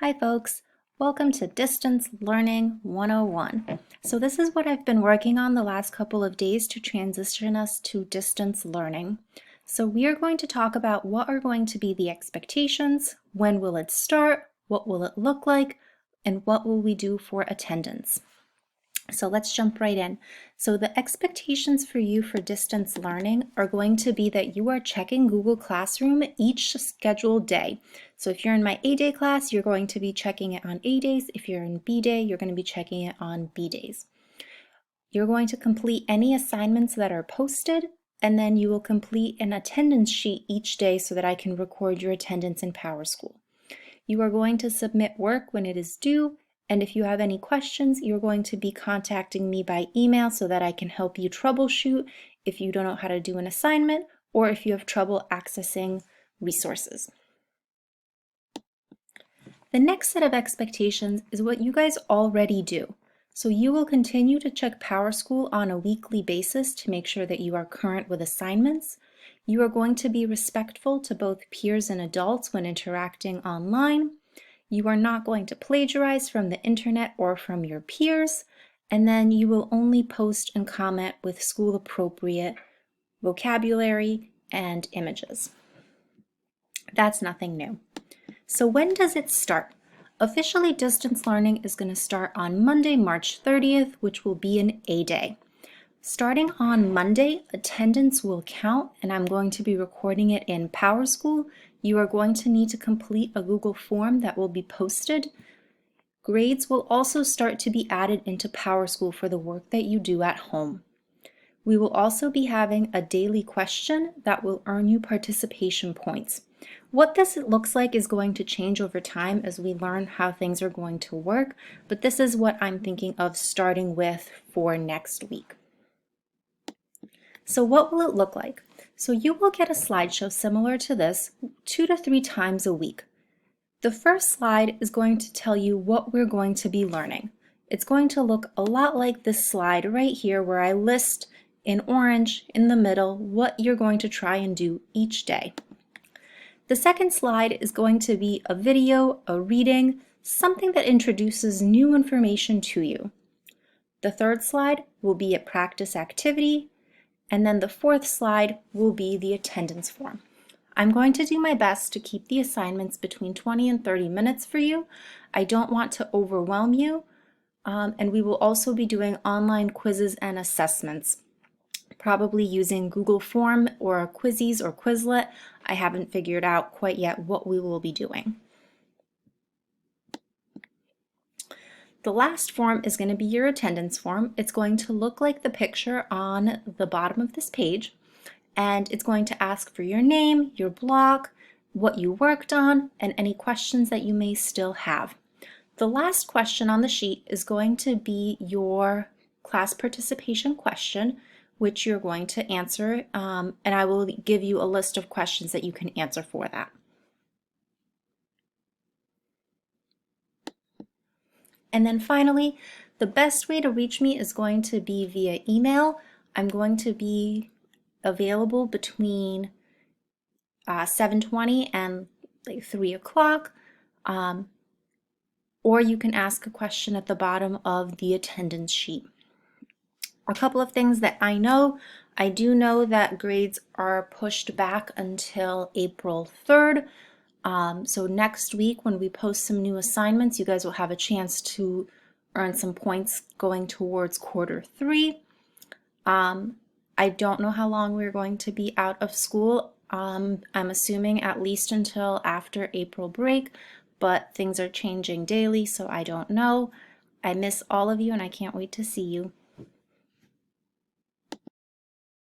Hi folks, welcome to Distance Learning 101. So this is what I've been working on the last couple of days to transition us to distance learning. So we are going to talk about what are going to be the expectations, when will it start, what will it look like, and what will we do for attendance. So let's jump right in. So the expectations for you for distance learning are going to be that you are checking Google Classroom each scheduled day. So if you're in my A day class, you're going to be checking it on A days. If you're in B day, you're going to be checking it on B days. You're going to complete any assignments that are posted, and then you will complete an attendance sheet each day so that I can record your attendance in PowerSchool. You are going to submit work when it is due, and if you have any questions, you're going to be contacting me by email so that I can help you troubleshoot if you don't know how to do an assignment or if you have trouble accessing resources. The next set of expectations is what you guys already do. So you will continue to check PowerSchool on a weekly basis to make sure that you are current with assignments. You are going to be respectful to both peers and adults when interacting online. You are not going to plagiarize from the internet or from your peers, and then you will only post and comment with school appropriate vocabulary and images. That's nothing new. So when does it start? Officially, distance learning is going to start on Monday, March 30th, which will be an A day. Starting on Monday, attendance will count, and I'm going to be recording it in PowerSchool. You are going to need to complete a Google form that will be posted. Grades will also start to be added into PowerSchool for the work that you do at home. We will also be having a daily question that will earn you participation points. What this looks like is going to change over time as we learn how things are going to work, but this is what I'm thinking of starting with for next week. So what will it look like? So you will get a slideshow similar to this 2 to 3 times a week. The first slide is going to tell you what we're going to be learning. It's going to look a lot like this slide right here where I list in orange in the middle what you're going to try and do each day. The second slide is going to be a video, a reading, something that introduces new information to you. The third slide will be a practice activity, and then the fourth slide will be the attendance form. I'm going to do my best to keep the assignments between 20 and 30 minutes for you. I don't want to overwhelm you, and we will also be doing online quizzes and assessments, probably using Google Form or Quizzes or Quizlet. I haven't figured out quite yet what we will be doing. The last form is going to be your attendance form. It's going to look like the picture on the bottom of this page, and it's going to ask for your name, your block, what you worked on, and any questions that you may still have. The last question on the sheet is going to be your class participation question, which you're going to answer, and I will give you a list of questions that you can answer for that. And then finally, the best way to reach me is going to be via email. I'm going to be available between 7:20 and like 3 o'clock. Or you can ask a question at the bottom of the attendance sheet. A couple of things that I do know that grades are pushed back until April 3rd. So next week when we post some new assignments, you guys will have a chance to earn some points going towards quarter 3. I don't know how long we're going to be out of school. I'm assuming at least until after April break, but things are changing daily, so I don't know. I miss all of you and I can't wait to see you.